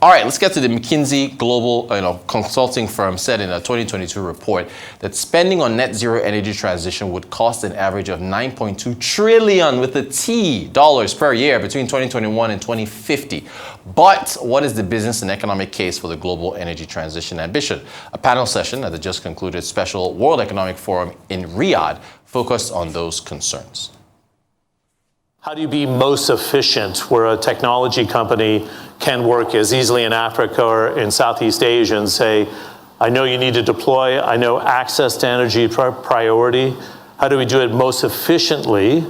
All right, let's get to the McKinsey Global consulting firm said in a 2022 report that spending on net zero energy transition would cost an average of $9.2 trillion with a T dollars per year between 2021 and 2050. But what is the business and economic case for the global energy transition ambition? A panel session at the just concluded Special World Economic Forum in Riyadh focused on those concerns. How do you be most efficient where a technology company can work as easily in Africa or in Southeast Asia and say, I know you need to deploy, I know access to energy priority. How do we do it most efficiently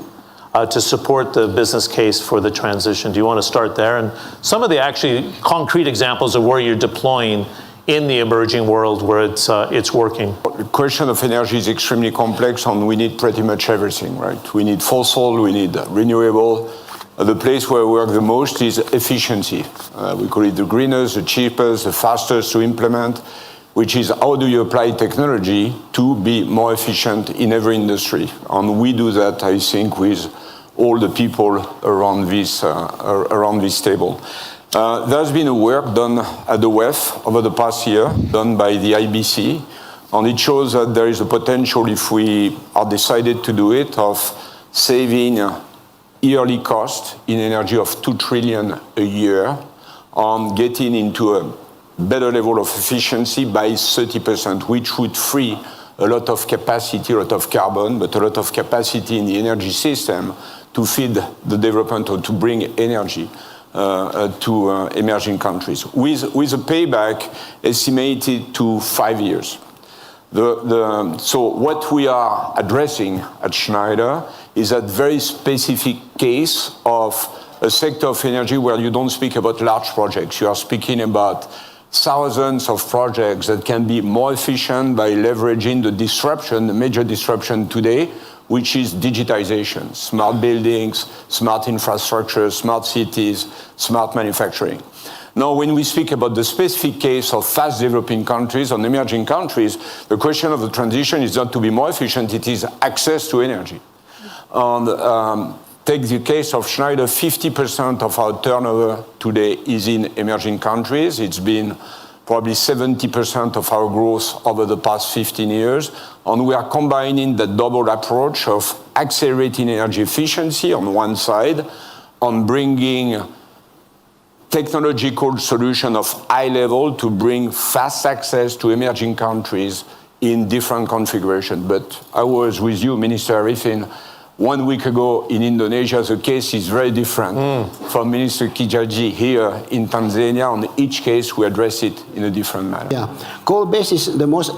to support the business case for the transition? Do you want to start there? And some of the actually concrete examples of where you're deploying in the emerging world where it's working. The question of energy is extremely complex, and we need pretty much everything, right? We need fossil, we need renewable. The place where we work the most is efficiency. We call it the greenest, the cheapest, the fastest to implement, which is how do you apply technology to be more efficient in every industry? And we do that, I think, with all the people around this table. There's been a work done at the WEF over the past year, done by the IBC, and it shows that there is a potential, if we are decided to do it, of saving yearly cost in energy of $2 trillion a year, on getting into a better level of efficiency by 30%, which would free a lot of capacity, a lot of carbon, but a lot of capacity in the energy system to feed the development or to bring energy to emerging countries, with a payback estimated to 5 years. So what we are addressing at Schneider is that very specific case of a sector of energy where you don't speak about large projects. You are speaking about thousands of projects that can be more efficient by leveraging the major disruption today, which is digitization, smart buildings, smart infrastructure, smart cities, smart manufacturing. Now, when we speak about the specific case of fast developing countries and emerging countries, the question of the transition is not to be more efficient, it is access to energy. And take the case of Schneider, 50% of our turnover today is in emerging countries. It's been probably 70% of our growth over the past 15 years. And we are combining the double approach of accelerating energy efficiency on one side, on bringing technological solution of high level to bring fast access to emerging countries in different configuration. But I was with you, Minister Arifin, 1 week ago in Indonesia. The case is very different from Minister Kijaji here in Tanzania. On each case, we address it in a different manner. Yeah, coal-based is the most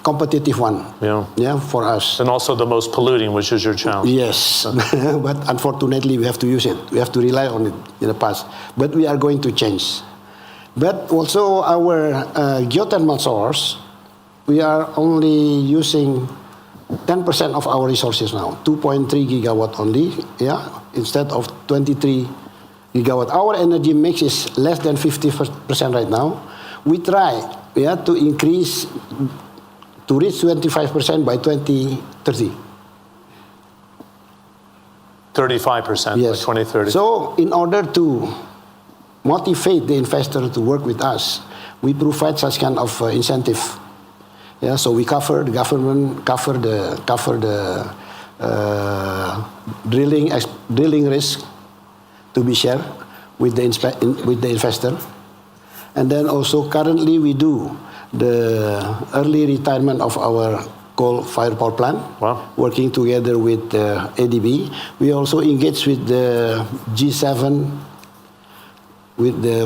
competitive one. Yeah, for us. And also the most polluting, which is your challenge. Yes, but unfortunately, we have to use it. We have to rely on it in the past. But we are going to change. But also our geothermal source, we are only using 10% of our resources now, 2.3 gigawatt only, instead of 23 gigawatt. Our energy mix is less than 50% right now. We try to increase, to reach 25% by 2030. 35% yes. by 2030. So in order to motivate the investor to work with us, we provide such kind of incentive. Yeah, so we cover the government, cover the drilling risk to be shared with the investor, and then also currently we do the early retirement of our coal-fired power plant. Wow. Working together with ADB. We also engage with the G7 with the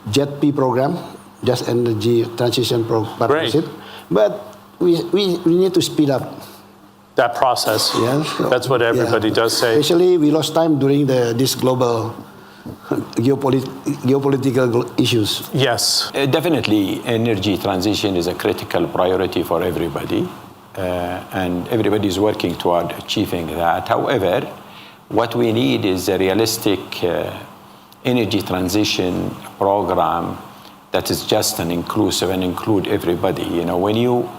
JETP program. Just Energy Transition Partnership. Great. But we need to speed up that process. Yes. So, that's what everybody does say. Especially we lost time during this global geopolitical issues. Yes. Definitely, energy transition is a critical priority for everybody, and everybody is working toward achieving that. However, what we need is a realistic energy transition program that is just and inclusive and include everybody. You know, when you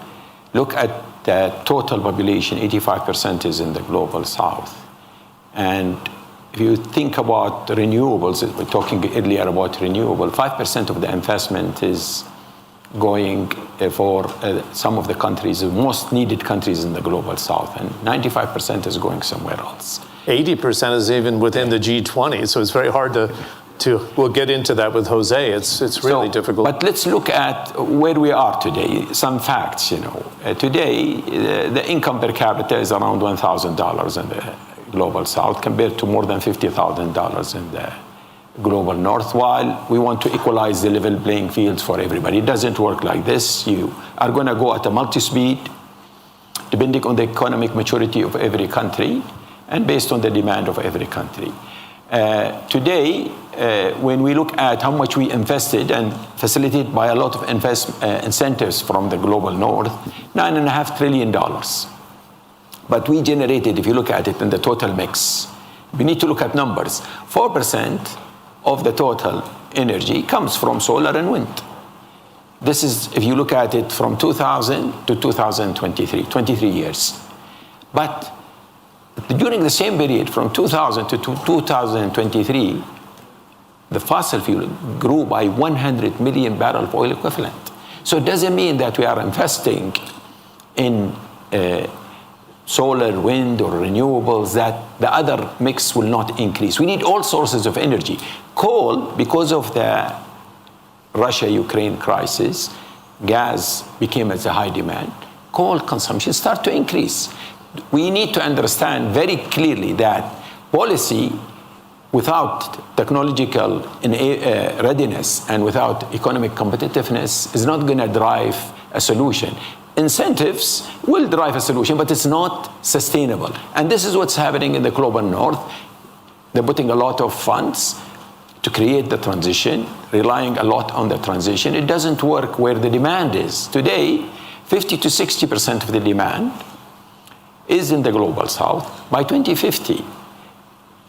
look at the total population, 85% is in the global south. And if you think about renewables, we're talking earlier about renewable, 5% of the investment is going for some of the countries, the most needed countries in the global south, and 95% is going somewhere else. 80% is even within the G20, so it's very hard to we'll get into that with Jose. It's really difficult. But let's look at where we are today. Some facts, today, the income per capita is around $1,000 in the global south compared to more than $50,000 in the global north, while we want to equalize the level playing fields for everybody. It doesn't work like this. You are going to go at a multi-speed, depending on the economic maturity of every country and based on the demand of every country. Today, when we look at how much we invested and facilitated by a lot of incentives from the global north, $9.5 trillion. But we generated, if you look at it in the total mix, we need to look at numbers. 4% of the total energy comes from solar and wind. This is, if you look at it from 2000 to 2023, 23 years. But during the same period, from 2000 to 2023, the fossil fuel grew by 100 million barrel of oil equivalent. So it doesn't mean that we are investing in solar, wind, or renewables, that the other mix will not increase. We need all sources of energy. Coal, because of the Russia-Ukraine crisis, gas became at a high demand. Coal consumption started to increase. We need to understand very clearly that policy without technological readiness and without economic competitiveness is not going to drive a solution. Incentives will drive a solution, but it's not sustainable. And this is what's happening in the global north. They're putting a lot of funds to create the transition, relying a lot on the transition. It doesn't work where the demand is. Today, 50 to 60% of the demand is in the global south. By 2050,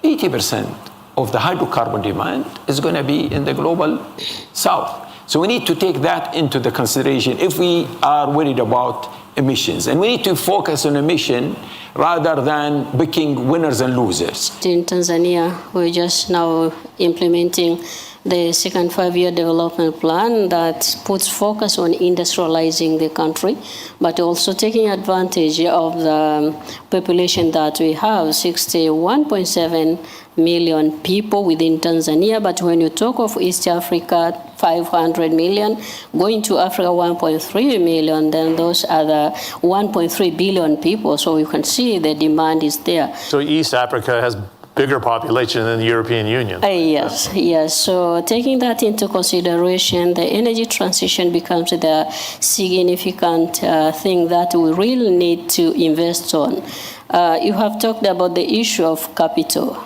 80% of the hydrocarbon demand is going to be in the global south. So we need to take that into the consideration if we are worried about emissions. And we need to focus on emission rather than picking winners and losers. In Tanzania, we're just now implementing the second five-year development plan that puts focus on industrializing the country, but also taking advantage of the population that we have, 61.7 million people within Tanzania. But when you talk of East Africa, 500 million, going to Africa, 1.3 million, then those are the 1.3 billion people. So you can see the demand is there. So East Africa has bigger population than the European Union. Yes. So taking that into consideration, the energy transition becomes the significant thing that we really need to invest on. You have talked about the issue of capital,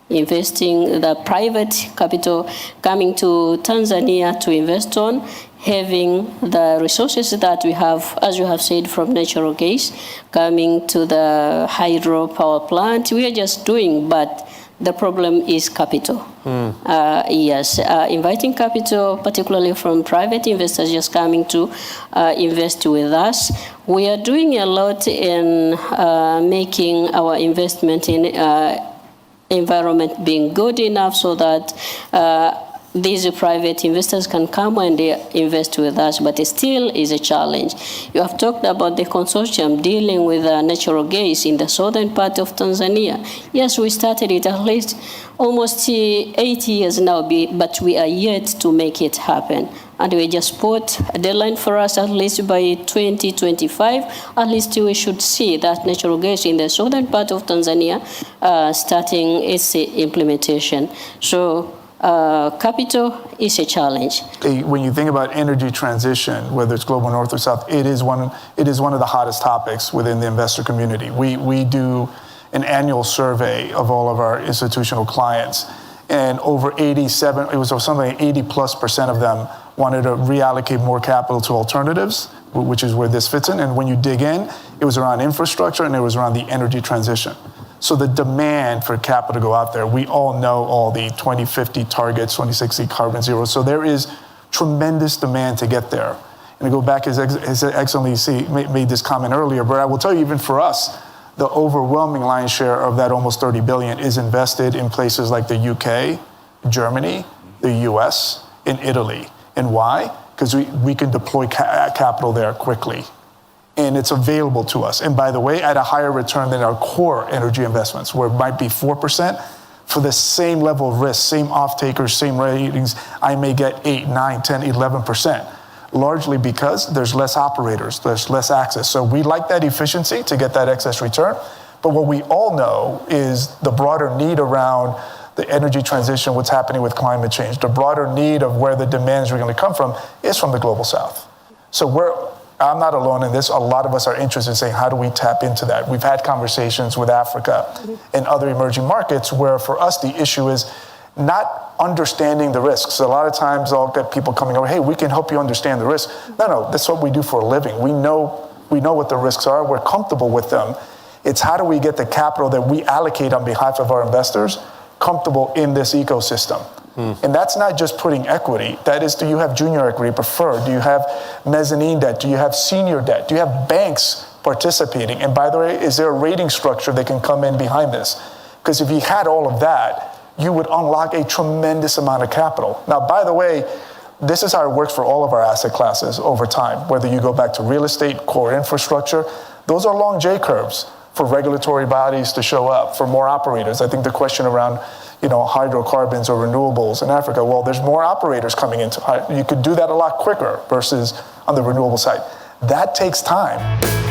investing the private capital coming to Tanzania to invest on, having the resources that we have, as you have said, from natural gas, coming to the hydropower plant. We are just doing, but the problem is capital. Inviting capital, particularly from private investors just coming to invest with us. We are doing a lot in making our investment in environment being good enough so that these private investors can come and they invest with us, but it still is a challenge. You have talked about the consortium dealing with natural gas in the southern part of Tanzania. Yes, we started it at least almost 8 years now, but we are yet to make it happen. And we just put a deadline for us, at least by 2025, at least we should see that natural gas in the southern part of Tanzania starting its implementation. So capital is a challenge. When you think about energy transition, whether it's global north or south, it is one of the hottest topics within the investor community. We do an annual survey of all of our institutional clients, and over 87, it was something like 80+% of them wanted to reallocate more capital to alternatives, which is where this fits in. And when you dig in, it was around infrastructure and it was around the energy transition. So the demand for capital to go out there, we all know all the 2050 targets, 2060 carbon zero. So there is tremendous demand to get there. And to go back, His Excellency made this comment earlier, but I will tell you, even for us, the overwhelming lion's share of that almost 30 billion is invested in places like the UK, Germany, the US, and Italy. And why? Because we can deploy capital there quickly. And it's available to us. And by the way, at a higher return than our core energy investments, where it might be 4%, for the same level of risk, same off-takers, same ratings, I may get 8, 9, 10, 11%, largely because there's less operators, there's less access. So we like that efficiency to get that excess return. But what we all know is the broader need around the energy transition, what's happening with climate change, the broader need of where the demands are going to come from is from the global south. So I'm not alone in this. A lot of us are interested in saying, how do we tap into that? We've had conversations with Africa and other emerging markets where for us the issue is not understanding the risks. A lot of times I'll get people coming over, hey, we can help you understand the risks. No, that's what we do for a living. We know what the risks are. We're comfortable with them. It's how do we get the capital that we allocate on behalf of our investors comfortable in this ecosystem. And that's not just putting equity. That is, do you have junior equity, preferred? Do you have mezzanine debt? Do you have senior debt? Do you have banks participating? And by the way, is there a rating structure that can come in behind this? Because if you had all of that, you would unlock a tremendous amount of capital. Now, by the way, this is how it works for all of our asset classes over time. Whether you go back to real estate, core infrastructure, those are long J curves for regulatory bodies to show up, for more operators. I think the question around hydrocarbons or renewables in Africa, well, there's more operators coming into. You could do that a lot quicker versus on the renewable side. That takes time.